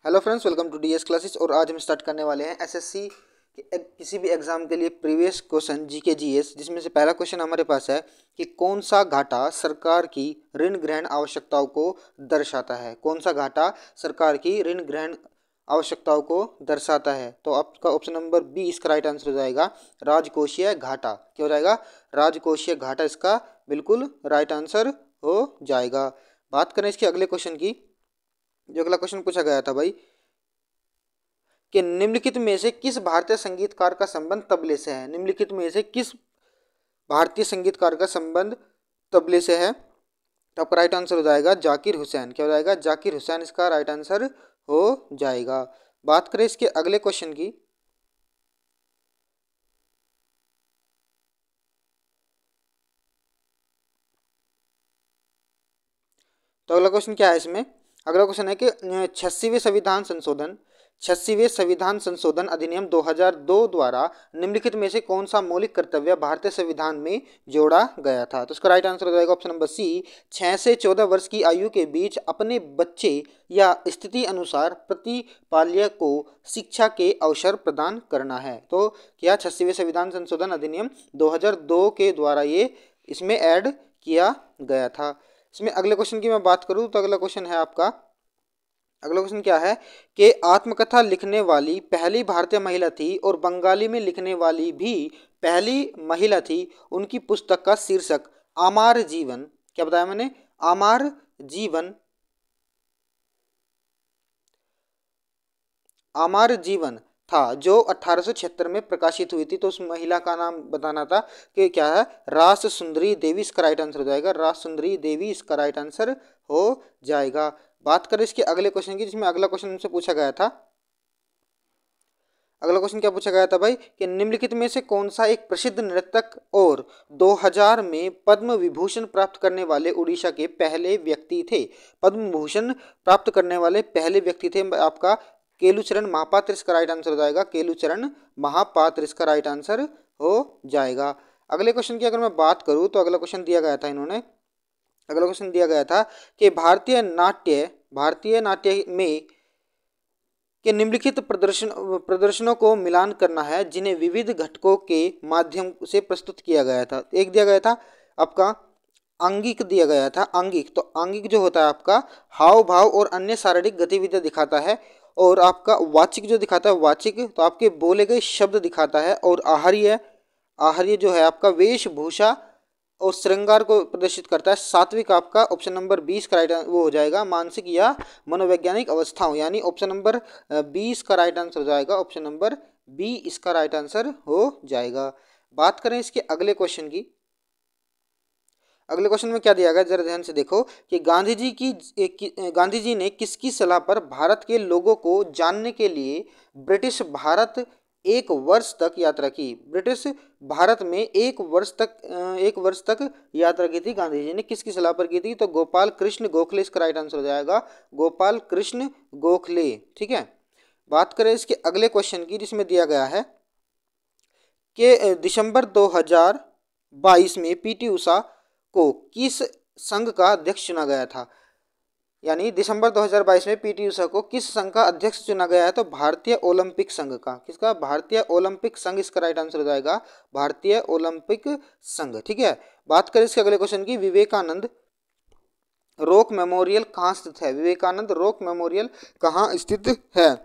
Hello friends, welcome to DS classes. और आज हम स्टार्ट करने वाले हैं एसएससी के किसी भी एग्जाम के लिए प्रीवियस क्वेश्चन जीके जीएस, जिसमें से पहला क्वेश्चन हमारे पास है कि कौन सा घाटा सरकार की ऋण ग्रहण आवश्यकताओं को दर्शाता है। कौन सा घाटा सरकार की ऋण ग्रहण आवश्यकताओं को दर्शाता है। तो आपका ऑप्शन नंबर बी इसका राइट आंसर हो जाएगा, राजकोषीय घाटा। क्या हो जाएगा? राजकोषीय घाटा इसका बिल्कुल राइट आंसर हो जाएगा। बात करें इसके अगले क्वेश्चन की। जो अगला क्वेश्चन पूछा गया था भाई कि निम्नलिखित में से किस भारतीय संगीतकार का संबंध तबले से है। निम्नलिखित में से किस भारतीय संगीतकार का संबंध तबले से है। तो आपका राइट आंसर हो जाएगा जाकिर हुसैन। क्या हो जाएगा? जाकिर हुसैन इसका राइट आंसर हो जाएगा। बात करें इसके अगले क्वेश्चन की। तो अगला क्वेश्चन क्या है इसमें? अगला क्वेश्चन है कि 86वें संविधान संशोधन अधिनियम 2002 द्वारा निम्नलिखित में से कौन सा मौलिक कर्तव्य भारतीय संविधान में जोड़ा गया था। तो इसका राइट आंसर हो जाएगा ऑप्शन नंबर सी, 6 से 14 वर्ष की आयु के बीच अपने बच्चे या स्थिति अनुसार प्रतिपाल्य को शिक्षा के अवसर प्रदान करना है। तो क्या 86वें संविधान संशोधन अधिनियम 2002 के द्वारा ये इसमें ऐड किया गया था। इसमें अगले क्वेश्चन की मैं बात करूं तो अगला क्वेश्चन है आपका, अगला क्वेश्चन क्या है कि आत्मकथा लिखने वाली पहली भारतीय महिला थी और बंगाली में लिखने वाली भी पहली महिला थी। उनकी पुस्तक का शीर्षक आमार जीवन, क्या बताया मैंने? आमार जीवन, आमार जीवन था, जो 1876 में प्रकाशित हुई थी। तो उस महिला का नाम बताना था कि क्या है? रास सुंदरी देवी इसका राइट आंसर हो जाएगा। रास सुंदरी देवी इसका राइट आंसर हो जाएगा। बात करें इसके अगले क्वेश्चन की, जिसमें अगला क्वेश्चन हमसे पूछा गया था। अगला क्वेश्चन क्या पूछा गया था भाई कि निम्नलिखित में से कौन सा एक प्रसिद्ध नर्तक और 2000 में पद्म विभूषण प्राप्त करने वाले उड़ीसा के पहले व्यक्ति थे। पद्म भूषण प्राप्त करने वाले पहले व्यक्ति थे आपका केलुचरण महापात्र इसका राइट आंसर हो जाएगा। केलुचरण महापात्र इसका राइट आंसर हो जाएगा। अगले क्वेश्चन की अगर मैं बात करूं तो अगला क्वेश्चन दिया गया था अगला क्वेश्चन दिया गया था कि भारतीय नाट्य में के निम्नलिखित प्रदर्शनों को मिलान करना है जिन्हें विविध घटकों के माध्यम से प्रस्तुत किया गया था। एक दिया गया था आपका आंगिक दिया गया था। आंगिक, तो आंगिक जो होता है आपका हाव भाव और अन्य शारीरिक गतिविधियां दिखाता है। और आपका वाचिक जो दिखाता है, वाचिक तो आपके बोले गए शब्द दिखाता है। और आहार्य, आहार्य जो है आपका वेशभूषा और श्रृंगार को प्रदर्शित करता है। सात्विक आपका ऑप्शन नंबर 20 का राइट वो हो जाएगा, मानसिक या मनोवैज्ञानिक अवस्थाओं, यानी ऑप्शन नंबर 20 का राइट आंसर हो जाएगा। ऑप्शन नंबर बी इसका राइट आंसर हो जाएगा। बात करें इसके अगले क्वेश्चन की। अगले क्वेश्चन में क्या दिया गया, जरा ध्यान से देखो कि गांधी जी ने किसकी सलाह पर भारत के लोगों को जानने के लिए ब्रिटिश भारत 1 वर्ष तक यात्रा की। ब्रिटिश भारत में 1 वर्ष तक यात्रा की थी। गांधी जी ने किसकी सलाह पर की थी? तो गोपाल कृष्ण गोखले इसका राइट आंसर हो जाएगा। गोपाल कृष्ण गोखले, ठीक है। बात करें इसके अगले क्वेश्चन की, जिसमें दिया गया है कि दिसंबर 2022 में पीटी उषा को किस संघ का अध्यक्ष चुना गया था। यानी दिसंबर 2022 में पीटी उषा को किस संघ का अध्यक्ष चुना गया है? तो भारतीय ओलंपिक संघ का। किसका? भारतीय ओलंपिक संघ इसका राइट आंसर हो जाएगा। भारतीय ओलंपिक संघ, ठीक है। बात करें इसके अगले क्वेश्चन की। विवेकानंद रॉक मेमोरियल कहाँ स्थित है? विवेकानंद रॉक मेमोरियल कहाँ स्थित है?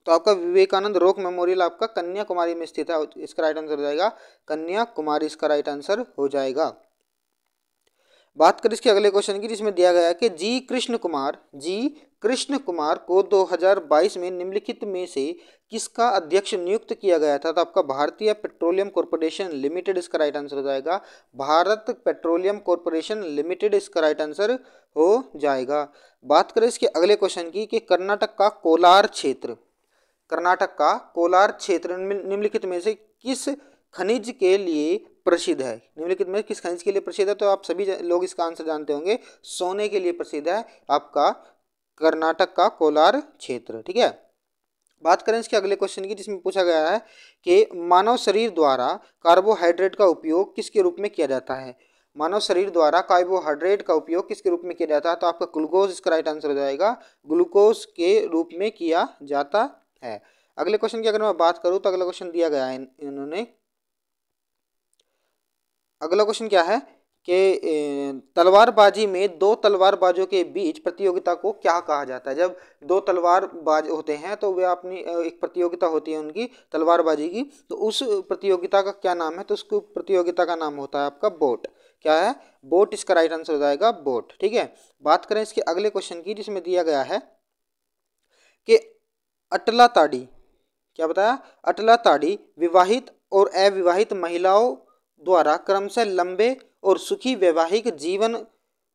तो आपका विवेकानंद रॉक मेमोरियल आपका कन्याकुमारी में स्थित है। इसका राइट आंसर हो जाएगा कन्याकुमारी, इसका राइट आंसर हो जाएगा। बात करें इसके अगले क्वेश्चन की, जिसमें दिया गया है कि जी कृष्ण कुमार को 2022 में निम्नलिखित में से किसका अध्यक्ष नियुक्त किया गया था। तो आपका भारतीय पेट्रोलियम कॉर्पोरेशन लिमिटेड इसका राइट आंसर हो जाएगा। भारत पेट्रोलियम कॉर्पोरेशन लिमिटेड इसका राइट आंसर हो जाएगा। बात करें इसके अगले क्वेश्चन की कि कर्नाटक का कोलार क्षेत्र निम्नलिखित में से किस खनिज के लिए प्रसिद्ध है? निम्नलिखित में किस खनिज के लिए प्रसिद्ध है? तो आप सभी लोग इसका आंसर जानते होंगे, सोने के लिए प्रसिद्ध है आपका कर्नाटक का कोलार क्षेत्र, ठीक है। बात करें इसके अगले क्वेश्चन की, जिसमें पूछा गया है कि मानव शरीर द्वारा कार्बोहाइड्रेट का उपयोग किसके रूप में किया जाता है। मानव शरीर द्वारा कार्बोहाइड्रेट का उपयोग किसके रूप में किया जाता है? तो आपका ग्लूकोज इसका राइट आंसर हो जाएगा, ग्लूकोज के रूप में किया जाता है। अगले क्वेश्चन की अगर मैं बात करूं तो अगला क्वेश्चन दिया गया है इन्होंने, अगला क्वेश्चन क्या है कि तलवारबाजी में दो तलवारबाजों के बीच प्रतियोगिता को क्या कहा जाता है? जब दो तलवारबाज होते हैं तो वे अपनी एक प्रतियोगिता होती है उनकी तलवारबाजी की, तो उस प्रतियोगिता का क्या नाम है? तो उसको प्रतियोगिता का नाम होता है आपका बोट। क्या है? बोट इसका राइट आंसर हो जाएगा, बोट। ठीक है, बात करें इसके अगले क्वेश्चन की, जिसमें दिया गया है कि अटला ताड़ी, क्या बताया? अटला ताड़ी विवाहित और अविवाहित महिलाओं द्वारा क्रमशः लंबे और सुखी वैवाहिक जीवन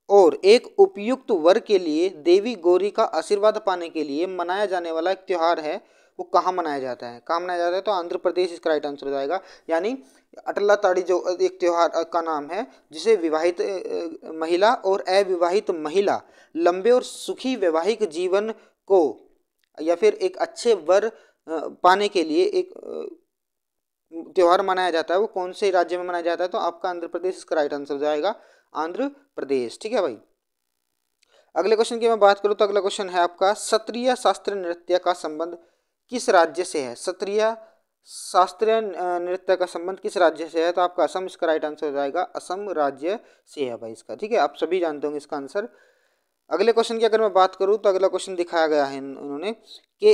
और एक उपयुक्त वर के लिए देवी गौरी का आशीर्वाद पाने के लिए मनाया जाने वाला एक त्योहार है, वो कहाँ मनाया जाता है? कहाँ मनाया जाता है? तो आंध्र प्रदेश इसका राइट आंसर हो जाएगा। यानी अटला ताड़ी जो एक त्योहार का नाम है, जिसे विवाहित महिला और अविवाहित महिला लंबे और सुखी वैवाहिक जीवन को या फिर एक अच्छे वर पाने के लिए एक त्योहार मनाया जाता है, वो कौन से राज्य में मनाया जाता है? तो आपका आंध्र प्रदेश इसका राइट आंसर हो जाएगा, आंध्र प्रदेश। ठीक है भाई, अगले क्वेश्चन की मैं बात करूं तो अगला क्वेश्चन है आपका, सत्रिय शास्त्रीय नृत्य का संबंध किस राज्य से है? सत्रिय शास्त्रीय नृत्य का संबंध किस राज्य से है? तो आपका असम इसका राइट आंसर हो जाएगा, असम राज्य से है भाई इसका। ठीक है, आप सभी जानते होंगे इसका आंसर। अगले क्वेश्चन की अगर मैं बात करूं तो अगला क्वेश्चन दिखाया गया है उन्होंने कि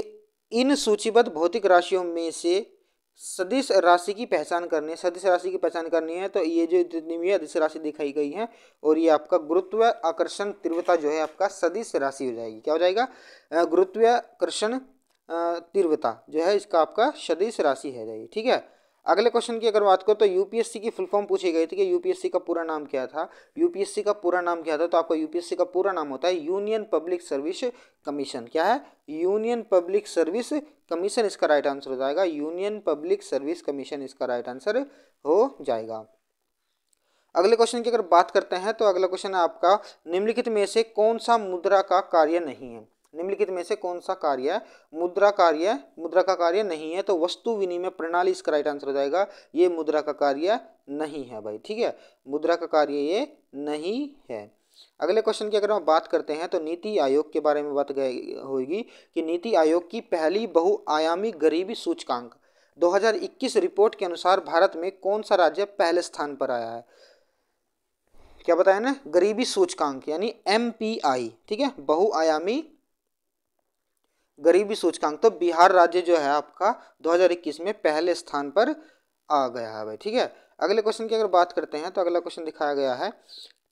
इन सूचीबद्ध भौतिक राशियों में से सदिश राशि की पहचान करनी है। सदिश राशि की पहचान करनी है तो ये जो जितनी भी सदिश राशि दिखाई गई है, और ये आपका गुरुत्व आकर्षण तीव्रता जो है आपका सदिश राशि हो जाएगी। क्या हो जाएगा? गुरुत्व आकर्षण तीव्रता जो है इसका आपका सदिश राशि है जाएगी। ठीक है, अगले क्वेश्चन की अगर बात करो तो यूपीएससी की फुल फॉर्म पूछी गई थी कि यूपीएससी का पूरा नाम क्या था? यूपीएससी का पूरा नाम क्या था? तो आपका यूपीएससी का पूरा नाम होता है यूनियन पब्लिक सर्विस कमीशन। क्या है? यूनियन पब्लिक सर्विस कमीशन इसका राइट आंसर हो जाएगा, यूनियन पब्लिक सर्विस कमीशन इसका राइट आंसर हो जाएगा। अगले क्वेश्चन की अगर बात करते हैं तो अगला क्वेश्चन है आपका, निम्नलिखित में से कौन सा मुद्रा का कार्य नहीं है? निम्नलिखित में से कौन सा कार्य मुद्रा का कार्य नहीं है? तो वस्तु विनिमय प्रणाली इसका राइट आंसर हो जाएगा, ये मुद्रा का कार्य नहीं है भाई। ठीक है, मुद्रा का कार्य ये नहीं है। अगले क्वेश्चन की अगर हम बात करते हैं तो नीति आयोग के बारे में बात होगी कि नीति आयोग की पहली बहुआयामी गरीबी सूचकांक 2021 रिपोर्ट के अनुसार भारत में कौन सा राज्य पहले स्थान पर आया है? क्या बताया ना? गरीबी सूचकांक यानी MPI। ठीक है, बहुआयामी गरीबी सूचकांक, तो बिहार राज्य जो है आपका 2021 में पहले स्थान पर आ गया है भाई। ठीक है, अगले क्वेश्चन की अगर बात करते हैं तो अगला क्वेश्चन दिखाया गया है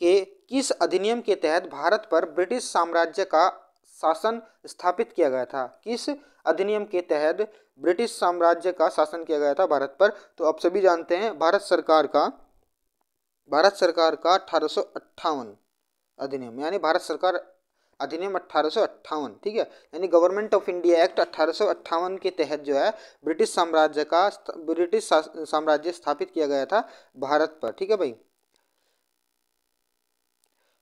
कि किस अधिनियम के तहत भारत पर ब्रिटिश साम्राज्य का शासन स्थापित किया गया था? किस अधिनियम के तहत ब्रिटिश साम्राज्य का शासन किया गया था भारत पर? तो आप सभी जानते हैं भारत सरकार का 1858 अधिनियम, यानी भारत सरकार अधिनियम 1858। ठीक है, यानी गवर्नमेंट ऑफ इंडिया एक्ट 1858 के तहत जो है ब्रिटिश साम्राज्य स्थापित किया गया था भारत पर। ठीक है भाई,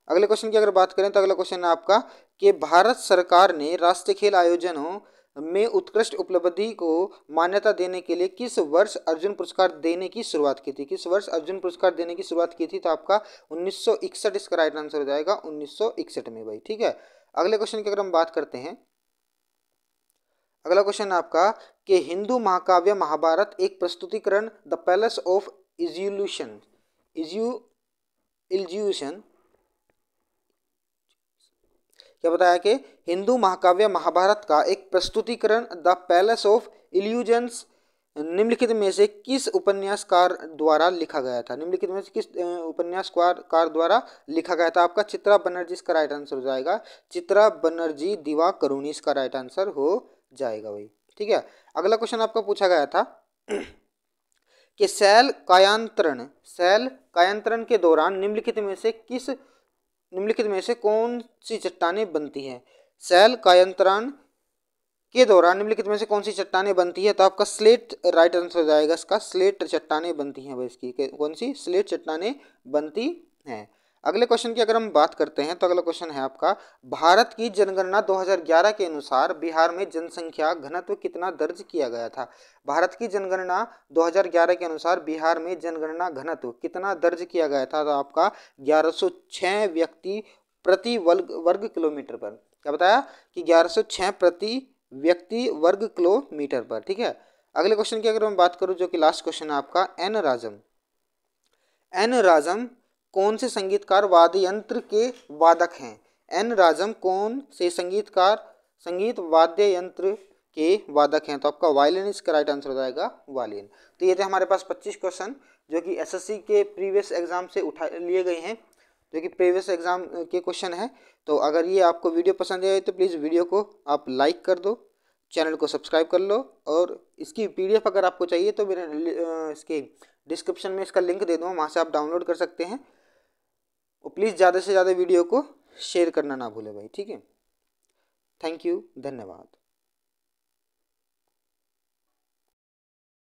अगले क्वेश्चन की अगर बात करें तो अगला क्वेश्चन है आपका कि भारत सरकार ने राष्ट्रीय खेल आयोजनों में उत्कृष्ट उपलब्धि को मान्यता देने के लिए किस वर्ष अर्जुन पुरस्कार देने की शुरुआत की थी? किस वर्ष अर्जुन पुरस्कार देने की शुरुआत की थी? तो आपका 1961 इसका राइट आंसर हो जाएगा, 1961 में भाई। ठीक है, अगले क्वेश्चन की अगर हम बात करते हैं, अगला क्वेश्चन आपका कि हिंदू महाकाव्य महाभारत एक प्रस्तुतिकरण द पैलेस ऑफ इल्यूशन क्या बताया कि हिंदू महाकाव्य महाभारत का एक प्रस्तुतिकरण द पैलेस ऑफ इल्यूजन्स निम्नलिखित में से किस उपन्यासकार द्वारा लिखा गया था? निम्नलिखित में से किस उपन्यासकार द्वारा लिखा गया था? आपका चित्रा बनर्जी इसका राइट आंसर हो जाएगा, चित्रा बनर्जी दिवाकरुणी इसका राइट आंसर हो जाएगा भाई। ठीक है, अगला क्वेश्चन आपका पूछा गया था कि शैल कायांतरण के दौरान निम्नलिखित में से कौन सी चट्टानें बनती हैं? शैल कायांतरण के दौरान निम्नलिखित में से कौन सी चट्टानें बनती है? तो आपका स्लेट राइट आंसर हो जाएगा इसका, स्लेट चट्टानें बनती हैं भाई इसकी। कौन सी? स्लेट चट्टानें बनती हैं। अगले क्वेश्चन की अगर हम बात करते हैं तो अगला क्वेश्चन है आपका, भारत की जनगणना 2011 के अनुसार बिहार में जनसंख्या घनत्व कितना दर्ज किया गया था। भारत की जनगणना 2011 के अनुसार बिहार में जनगणना घनत्व कितना दर्ज किया गया था, तो आपका 1106 व्यक्ति प्रति वर्ग किलोमीटर पर। क्या बताया कि 1106 प्रति व्यक्ति वर्ग किलोमीटर पर। ठीक है, अगले क्वेश्चन की अगर मैं बात करूं जो कि लास्ट क्वेश्चन है आपका, एन राजम कौन से संगीतकार वाद्य यंत्र के वादक हैं। एन राजम कौन से संगीत वाद्य यंत्र के वादक हैं, तो आपका वायलिन इसका राइट आंसर हो जाएगा, वायलिन। तो ये थे हमारे पास 25 क्वेश्चन जो कि एसएससी के प्रीवियस एग्जाम से उठा लिए गए हैं, जो कि प्रीवियस एग्जाम के क्वेश्चन है। तो अगर ये आपको वीडियो पसंद आए तो प्लीज़ वीडियो को आप लाइक कर दो, चैनल को सब्सक्राइब कर लो, और इसकी पीडीएफ अगर आपको चाहिए तो मेरे इसके डिस्क्रिप्शन में इसका लिंक दे दूँगा, वहाँ से आप डाउनलोड कर सकते हैं। और प्लीज़ ज़्यादा से ज़्यादा वीडियो को शेयर करना ना भूलें भाई। ठीक है, थैंक यू, धन्यवाद।